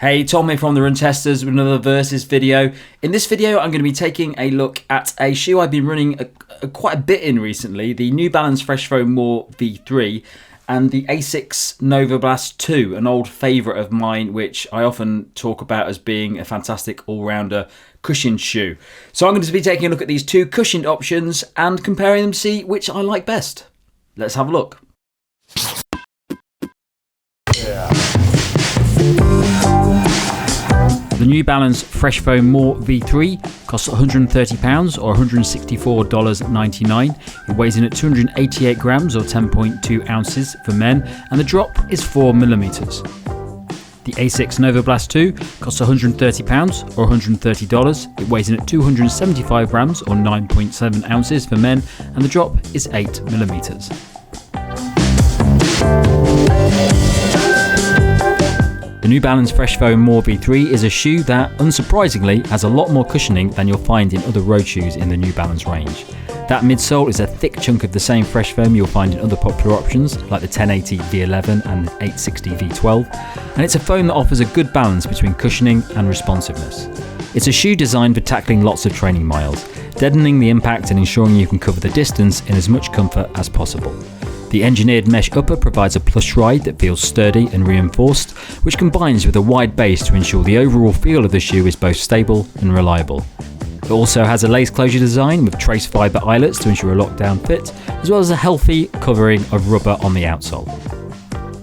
Hey, Tom here from the Run Testers with another Versus video. In this video, I'm going to be taking a look at a shoe I've been running quite a bit in recently, the New Balance Flytefoam More V3 and the Asics Novablast 2, an old favourite of mine, which I often talk about as being a fantastic all-rounder cushioned shoe. So I'm going to be taking a look at these two cushioned options and comparing them to see which I like best. Let's have a look. The New Balance Flytefoam More V3 costs £130 or $164.99. It weighs in at 288 grams or 10.2 ounces for men, and the drop is 4mm. The Asics Novablast 2 costs £130 or $130. It weighs in at 275 grams or 9.7 ounces for men, and the drop is 8mm. The New Balance Flytefoam More V3 is a shoe that, unsurprisingly, has a lot more cushioning than you'll find in other road shoes in the New Balance range. That midsole is a thick chunk of the same Flytefoam you'll find in other popular options like the 1080 V11 and 860 V12, and it's a foam that offers a good balance between cushioning and responsiveness. It's a shoe designed for tackling lots of training miles, deadening the impact and ensuring you can cover the distance in as much comfort as possible. The engineered mesh upper provides a plush ride that feels sturdy and reinforced, which combines with a wide base to ensure the overall feel of the shoe is both stable and reliable. It also has a lace closure design with trace fibre eyelets to ensure a lockdown fit, as well as a healthy covering of rubber on the outsole.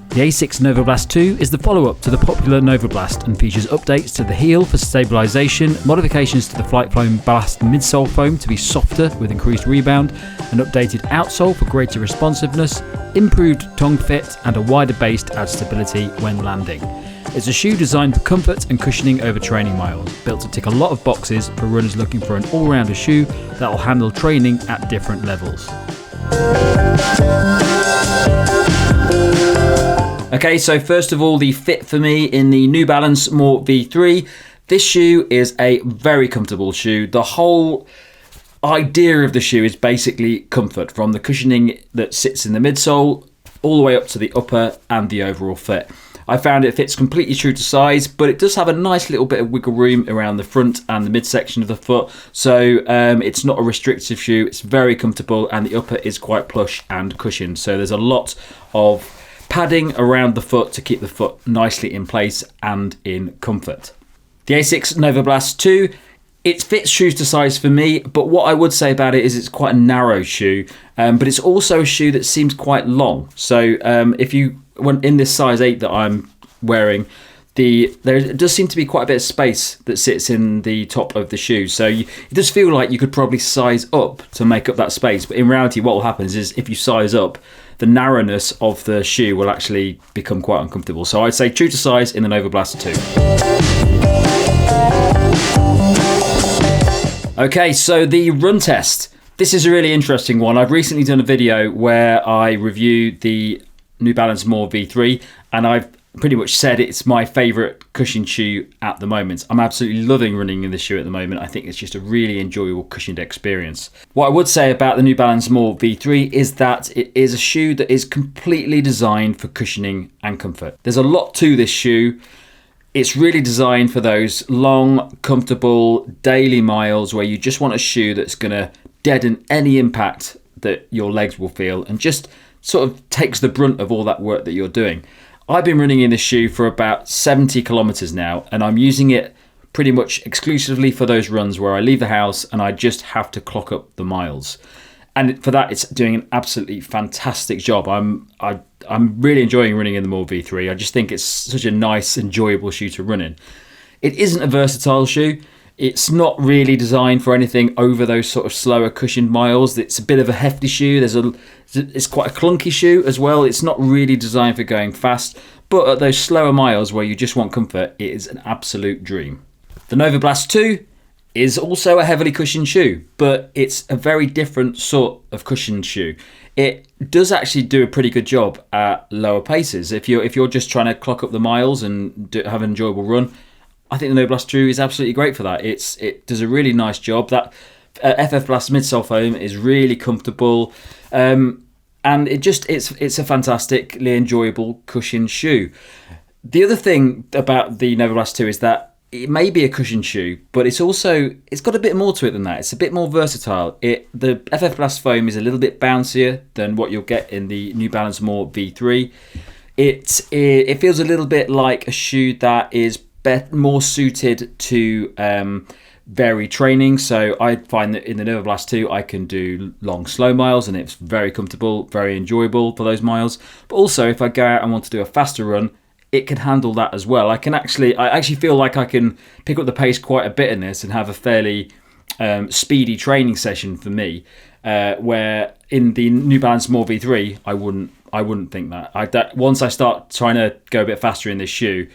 The Asics Novablast 2 is the follow-up to the popular Novablast and features updates to the heel for stabilization, modifications to the Flytefoam Blast Midsole foam to be softer with increased rebound, an updated outsole for greater responsiveness, improved tongue fit, and a wider base to add stability when landing. It's a shoe designed for comfort and cushioning over training miles, built to tick a lot of boxes for runners looking for an all-rounder shoe that will handle training at different levels. Okay, so first of all, the fit for me in the New Balance More V3. This shoe is a very comfortable shoe. The whole idea of the shoe is basically comfort, from the cushioning that sits in the midsole all the way up to the upper and the overall fit. I found it fits completely true to size, but it does have a nice little bit of wiggle room around the front and the midsection of the foot. So it's not a restrictive shoe. It's very comfortable, and the upper is quite plush and cushioned. So there's a lot of padding around the foot to keep the foot nicely in place and in comfort. The Asics Novablast 2, it fits shoes to size for me, but what I would say about it is it's quite a narrow shoe, but it's also a shoe that seems quite long. So if you went in this size 8 that I'm wearing, there does seem to be quite a bit of space that sits in the top of the shoe. So it does feel like you could probably size up to make up that space, but in reality what will happen is if you size up, the narrowness of the shoe will actually become quite uncomfortable. So I'd say true to size in the Novablast 2. Okay, so the run test. This is a really interesting one. I've recently done a video where I reviewed the New Balance More V3, and I've pretty much said it's my favourite cushioned shoe at the moment. I'm absolutely loving running in this shoe at the moment. I think it's just a really enjoyable cushioned experience. What I would say about the New Balance More V3 is that it is a shoe that is completely designed for cushioning and comfort. There's a lot to this shoe. It's really designed for those long, comfortable daily miles where you just want a shoe that's going to deaden any impact that your legs will feel and just sort of takes the brunt of all that work that you're doing. I've been running in this shoe for about 70 kilometers now, and I'm using it pretty much exclusively for those runs where I leave the house and I just have to clock up the miles. And for that, it's doing an absolutely fantastic job. I'm really enjoying running in the More V3. I just think it's such a nice, enjoyable shoe to run in. It isn't a versatile shoe. It's not really designed for anything over those sort of slower cushioned miles. It's a bit of a hefty shoe. It's quite a clunky shoe as well. It's not really designed for going fast, but at those slower miles where you just want comfort, it is an absolute dream. The Novablast 2 is also a heavily cushioned shoe, but it's a very different sort of cushioned shoe. It does actually do a pretty good job at lower paces. If you're just trying to clock up the miles and have an enjoyable run, I think the Novablast 2 is absolutely great for that. It does a really nice job. That FF Blast midsole foam is really comfortable, and it's a fantastically enjoyable cushioned shoe. The other thing about the Novablast 2 is that it may be a cushion shoe, but it's got a bit more to it than that. It's a bit more versatile. The FF Blast foam is a little bit bouncier than what you'll get in the New Balance More V3. It feels a little bit like a shoe that is more suited to varied training. So I find that in the Novablast 2 I can do long slow miles, and it's very comfortable, very enjoyable for those miles. But also if I go out and want to do a faster run, it can handle that as well. I actually feel like I can pick up the pace quite a bit in this and have a fairly speedy training session for me, where in the New Balance More V3 I wouldn't think that. Once I start trying to go a bit faster in this shoe,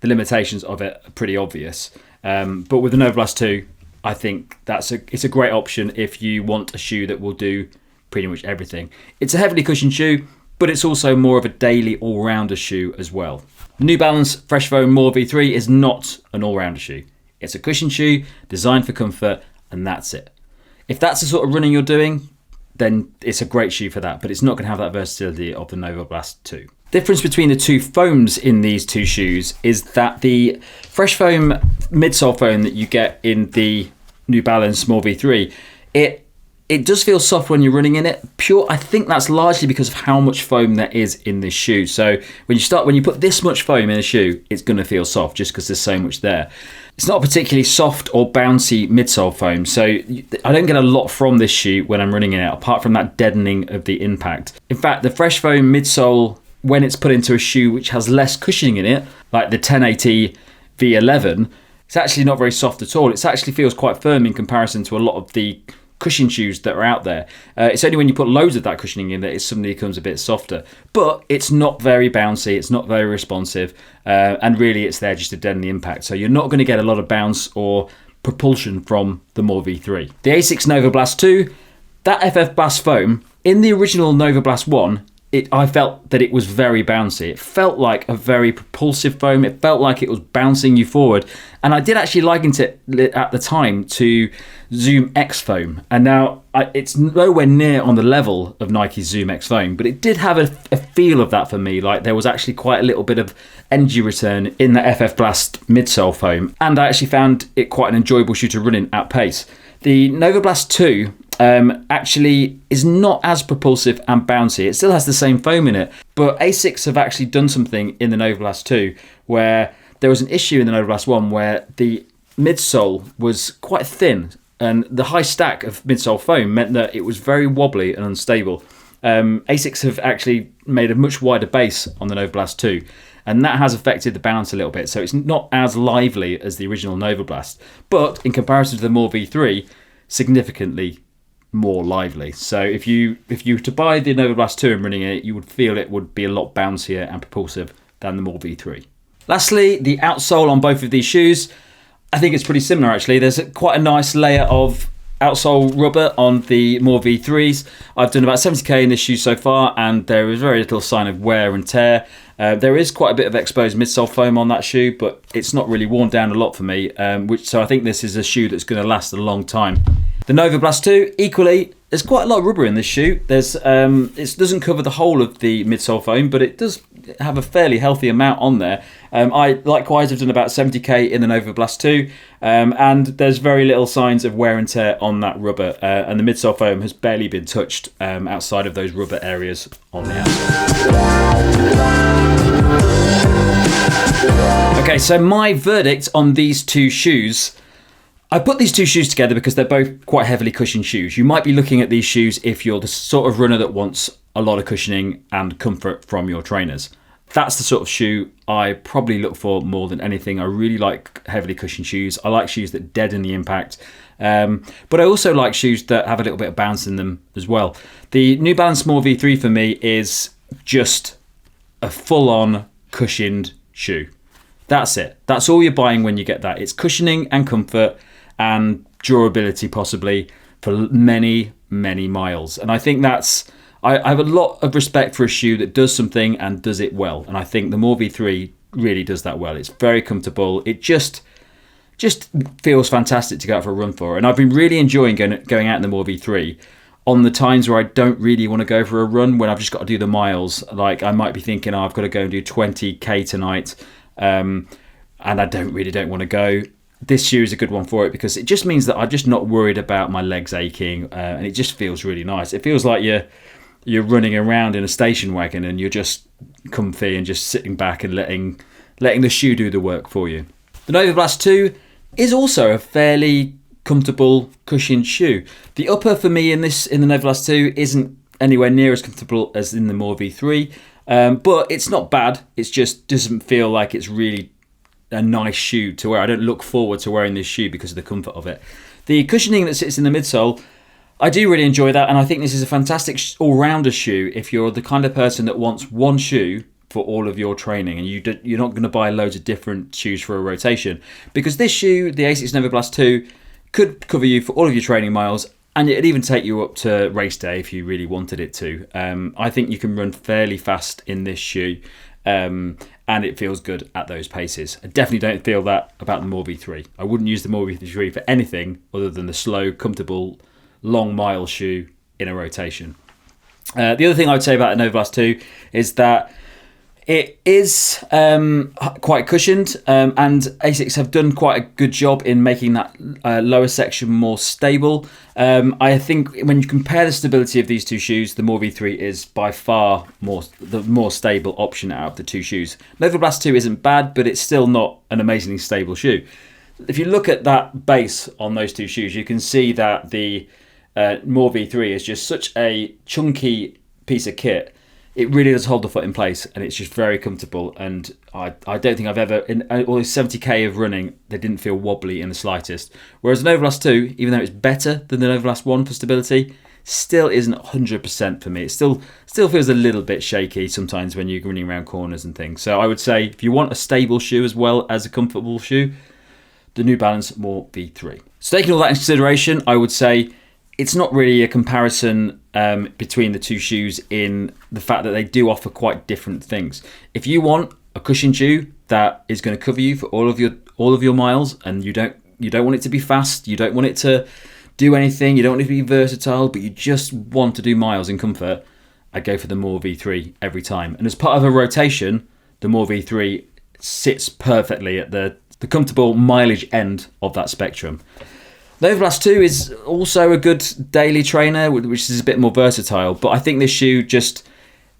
the limitations of it are pretty obvious. But with the Novablast 2, I think it's a great option if you want a shoe that will do pretty much everything. It's a heavily cushioned shoe, but it's also more of a daily all-rounder shoe as well. The New Balance Fresh Foam More V3 is not an all-rounder shoe. It's a cushion shoe designed for comfort, and that's it. If that's the sort of running you're doing, then it's a great shoe for that, but it's not going to have that versatility of the Novablast 2. Difference between the two foams in these two shoes is that the Fresh Foam midsole foam that you get in the New Balance More V3, it does feel soft when you're running in it. I think that's largely because of how much foam there is in this shoe. So when you put this much foam in a shoe, it's going to feel soft just because there's so much there. It's not a particularly soft or bouncy midsole foam, so I don't get a lot from this shoe when I'm running in it, apart from that deadening of the impact. In fact, the Fresh Foam midsole, when it's put into a shoe which has less cushioning in it, like the 1080 V11, it's actually not very soft at all. It actually feels quite firm in comparison to a lot of the cushion shoes that are out there. It's only when you put loads of that cushioning in that it suddenly becomes a bit softer. But it's not very bouncy, it's not very responsive, and really it's there just to deaden the impact. So you're not going to get a lot of bounce or propulsion from the More V3. The Asics Novablast 2, that FF Blast foam, in the original Novablast 1, I felt that it was very bouncy. It felt like a very propulsive foam. It felt like it was bouncing you forward. And I did actually liken it at the time to Zoom X foam. And now it's nowhere near on the level of Nike's Zoom X foam, but it did have a feel of that for me. Like there was actually quite a little bit of energy return in the FF Blast midsole foam. And I actually found it quite an enjoyable shoe to run in at pace. The Novablast 2 actually is not as propulsive and bouncy. It still has the same foam in it, but Asics have actually done something in the Novablast 2 where there was an issue in the Novablast 1 where the midsole was quite thin, and the high stack of midsole foam meant that it was very wobbly and unstable. Asics have actually made a much wider base on the Novablast 2, and that has affected the bounce a little bit, so it's not as lively as the original Novablast, but in comparison to the More V3, significantly more lively. So if you were to buy the Novablast 2 and running it, you would feel it would be a lot bouncier and propulsive than the More V3. Lastly, the outsole on both of these shoes, I think it's pretty similar actually. There's quite a nice layer of outsole rubber on the More V3s. I've done about 70k in this shoe so far, and there is very little sign of wear and tear. There is quite a bit of exposed midsole foam on that shoe, but it's not really worn down a lot for me, so I think this is a shoe that's going to last a long time. The Novablast 2, equally, there's quite a lot of rubber in this shoe. It doesn't cover the whole of the midsole foam, but it does have a fairly healthy amount on there. I likewise have done about 70k in the Novablast 2, and there's very little signs of wear and tear on that rubber, and the midsole foam has barely been touched outside of those rubber areas on the outsole. Okay, so my verdict on these two shoes. I put these two shoes together because they're both quite heavily cushioned shoes. You might be looking at these shoes if you're the sort of runner that wants a lot of cushioning and comfort from your trainers. That's the sort of shoe I probably look for more than anything. I really like heavily cushioned shoes. I like shoes that deaden the impact. But I also like shoes that have a little bit of bounce in them as well. The New Balance More V3 for me is just a full-on cushioned shoe. That's it. That's all you're buying when you get that. It's cushioning and comfort and durability possibly for many, many miles. And I think I have a lot of respect for a shoe that does something and does it well. And I think the More V3 really does that well. It's very comfortable. It just feels fantastic to go out for a run for. And I've been really enjoying going out in the More V3. on the times where I don't really want to go for a run, when I've just got to do the miles. Like I might be thinking, oh, I've got to go and do 20k tonight, and I don't want to go. This shoe is a good one for it because it just means that I'm just not worried about my legs aching, and it just feels really nice. It feels like you're running around in a station wagon and you're just comfy and just sitting back and letting the shoe do the work for you. The Novablast 2 is also a fairly comfortable cushioned shoe. The upper for me in the Novablast 2 isn't anywhere near as comfortable as in the More V3, but it's not bad. It just doesn't feel like it's really a nice shoe to wear. I don't look forward to wearing this shoe because of the comfort of it. The cushioning that sits in the midsole, I do really enjoy that, and I think this is a fantastic all-rounder shoe if you're the kind of person that wants one shoe for all of your training, and you're not going to buy loads of different shoes for a rotation, because this shoe, the Asics Novablast 2, could cover you for all of your training miles, and it'd even take you up to race day if you really wanted it to. I think you can run fairly fast in this shoe, and it feels good at those paces. I definitely don't feel that about the More V3. I wouldn't use the More V3 for anything other than the slow, comfortable, long mile shoe in a rotation. The other thing I would say about the Novablast 2 is that it is quite cushioned, and Asics have done quite a good job in making that lower section more stable. I think when you compare the stability of these two shoes, the More V3 is by far the more stable option out of the two shoes. Novablast 2 isn't bad, but it's still not an amazingly stable shoe. If you look at that base on those two shoes, you can see that the More V3 is just such a chunky piece of kit. It really does hold the foot in place, and it's just very comfortable. And I don't think I've ever, in all those 70k of running, they didn't feel wobbly in the slightest. Whereas the Novablast 2, even though it's better than the Novablast 1 for stability, still isn't 100% for me. It still feels a little bit shaky sometimes when you're running around corners and things. So I would say if you want a stable shoe as well as a comfortable shoe, the New Balance More V3. So taking all that into consideration, I would say it's not really a comparison between the two shoes in the fact that they do offer quite different things. If you want a cushioned shoe that is going to cover you for all of your miles, and you don't want it to be fast, you don't want it to do anything, you don't want it to be versatile, but you just want to do miles in comfort, I go for the More V3 every time. And as part of a rotation, the More V3 sits perfectly at the comfortable mileage end of that spectrum. Novablast 2 is also a good daily trainer, which is a bit more versatile. But I think this shoe just,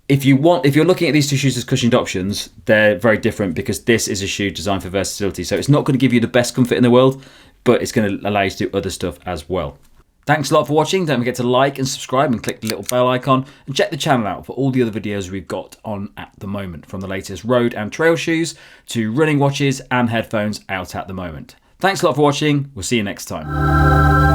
if you're looking at these two shoes as cushioned options, they're very different because this is a shoe designed for versatility. So it's not going to give you the best comfort in the world, but it's going to allow you to do other stuff as well. Thanks a lot for watching. Don't forget to like and subscribe and click the little bell icon, and check the channel out for all the other videos we've got on at the moment, from the latest road and trail shoes to running watches and headphones out at the moment. Thanks a lot for watching. We'll see you next time.